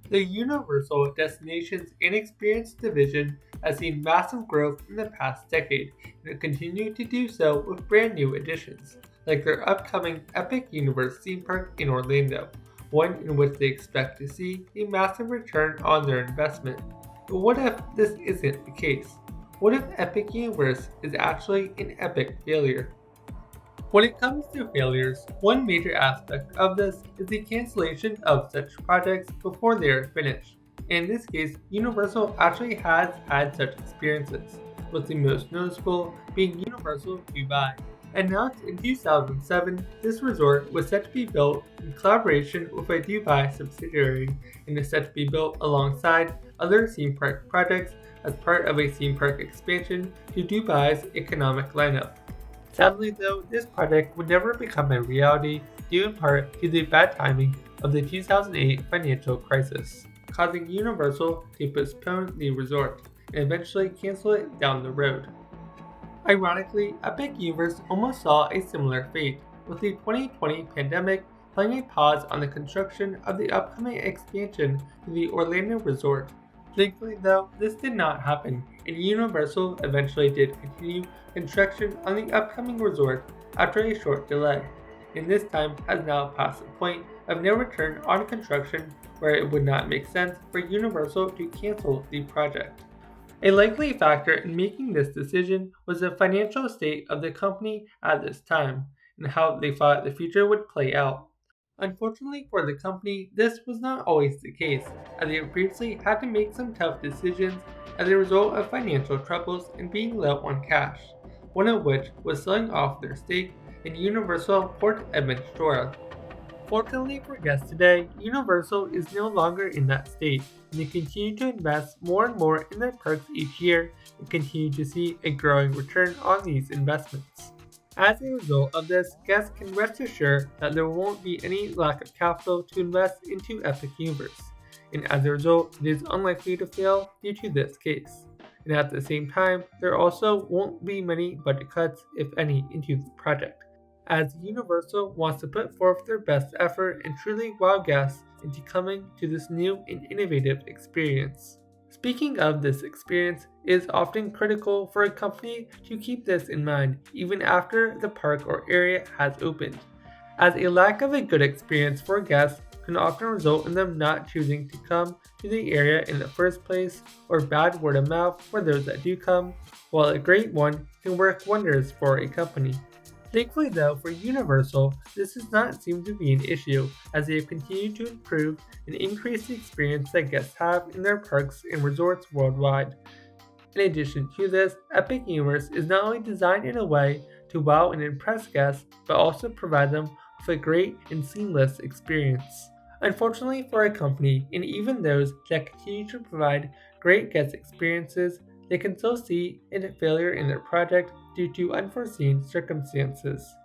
The Universal Destinations and Experience division has seen massive growth in the past decade and will continue to do so with brand new additions, like their upcoming Epic Universe theme park in Orlando, one in which they expect to see a massive return on their investment. But what if this isn't the case? What if Epic Universe is actually an epic failure? When it comes to failures, one major aspect of this is the cancellation of such projects before they are finished. In this case, Universal actually has had such experiences, with the most noticeable being Universal Dubai. Announced in 2007, this resort was set to be built in collaboration with a Dubai subsidiary and is set to be built alongside other theme park projects as part of a theme park expansion to Dubai's economic lineup. Sadly though, this project would never become a reality due in part to the bad timing of the 2008 financial crisis, causing Universal to postpone the resort and eventually cancel it down the road. Ironically, Epic Universe almost saw a similar fate, with the 2020 pandemic putting a pause on the construction of the upcoming expansion to the Orlando resort. Thankfully though, this did not happen, and Universal eventually did continue construction on the upcoming resort after a short delay, and this time has now passed the point of no return on construction where it would not make sense for Universal to cancel the project. A likely factor in making this decision was the financial state of the company at this time, and how they thought the future would play out. Unfortunately for the company, this was not always the case, as they previously had to make some tough decisions as a result of financial troubles and being low on cash, one of which was selling off their stake in Universal Port Edmundstora. Fortunately for guests today, Universal is no longer in that state, and they continue to invest more and more in their parks each year and continue to see a growing return on these investments. As a result of this, guests can rest assured that there won't be any lack of capital to invest into Epic Universe, and as a result, it is unlikely to fail due to this case. And at the same time, there also won't be many budget cuts, if any, into the project, as Universal wants to put forth their best effort and truly wow guests into coming to this new and innovative experience. Speaking of this experience, it is often critical for a company to keep this in mind even after the park or area has opened, as a lack of a good experience for guests can often result in them not choosing to come to the area in the first place, or bad word of mouth for those that do come, while a great one can work wonders for a company. Thankfully though, for Universal, this does not seem to be an issue, as they have continued to improve and increase the experience that guests have in their parks and resorts worldwide. In addition to this, Epic Universe is not only designed in a way to wow and impress guests, but also provide them with a great and seamless experience. Unfortunately for a company, and even those that continue to provide great guest experiences, they can still see a failure in their project due to unforeseen circumstances.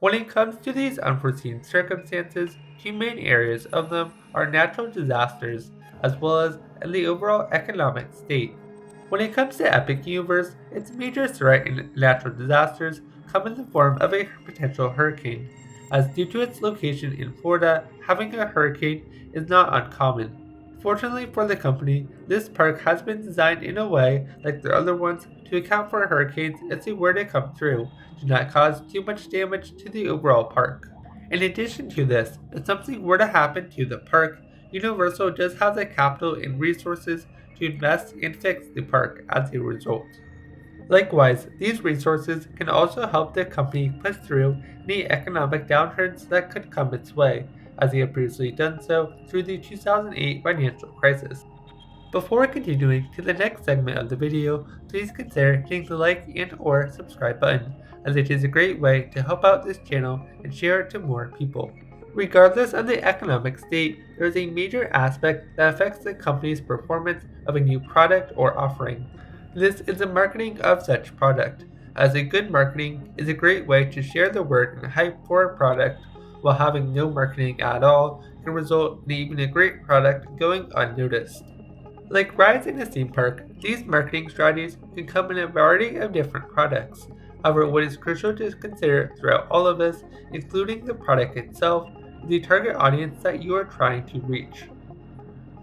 When it comes to these unforeseen circumstances, two main areas of them are natural disasters as well as the overall economic state. When it comes to Epic Universe, its major threat in natural disasters come in the form of a potential hurricane, as due to its location in Florida, having a hurricane is not uncommon. Fortunately for the company, this park has been designed in a way, like the other ones, to account for hurricanes if they were to come through, to not cause too much damage to the overall park. In addition to this, if something were to happen to the park, Universal does have the capital and resources to invest and fix the park as a result. Likewise, these resources can also help the company push through any economic downturns that could come its way, as they have previously done so through the 2008 financial crisis. Before continuing to the next segment of the video, please consider hitting the like and or subscribe button, as it is a great way to help out this channel and share it to more people. Regardless of the economic state, there is a major aspect that affects the company's performance of a new product or offering. This is the marketing of such product, as a good marketing is a great way to share the word and hype for a product, while having no marketing at all can result in even a great product going unnoticed. Like rides in a theme park, these marketing strategies can come in a variety of different products. However, what is crucial to consider throughout all of this, including the product itself, is the target audience that you are trying to reach.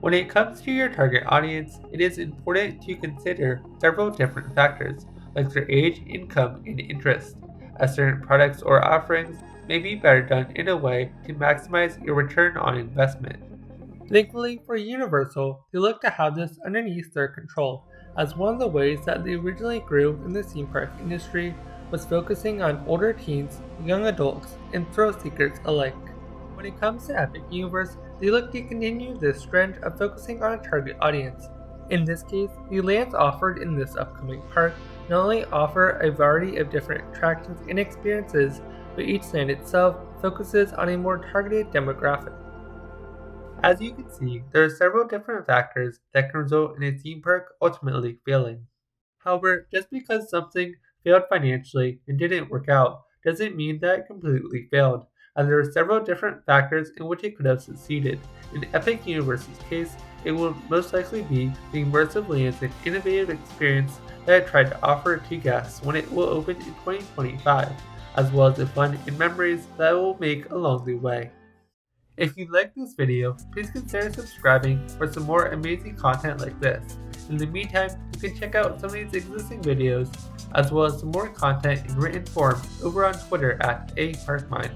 When it comes to your target audience, it is important to consider several different factors, like their age, income, and interest, as certain products or offerings may be better done in a way to maximize your return on investment. Thankfully for Universal, they look to have this underneath their control, as one of the ways that they originally grew in the theme park industry was focusing on older teens, young adults, and thrill seekers alike. When it comes to Epic Universe, they look to continue this trend of focusing on a target audience. In this case, the lands offered in this upcoming park not only offer a variety of different attractions and experiences, but each land itself focuses on a more targeted demographic. As you can see, there are several different factors that can result in a theme park ultimately failing. However, just because something failed financially and didn't work out doesn't mean that it completely failed, as there are several different factors in which it could have succeeded. In Epic Universe's case, it will most likely be the immersive lands and innovative experience that it tried to offer to guests when it will open in 2025, as well as the fun and memories that it will make along the way. If you liked this video, please consider subscribing for some more amazing content like this. In the meantime, you can check out some of these existing videos, as well as some more content in written form over on Twitter at @AParkMind.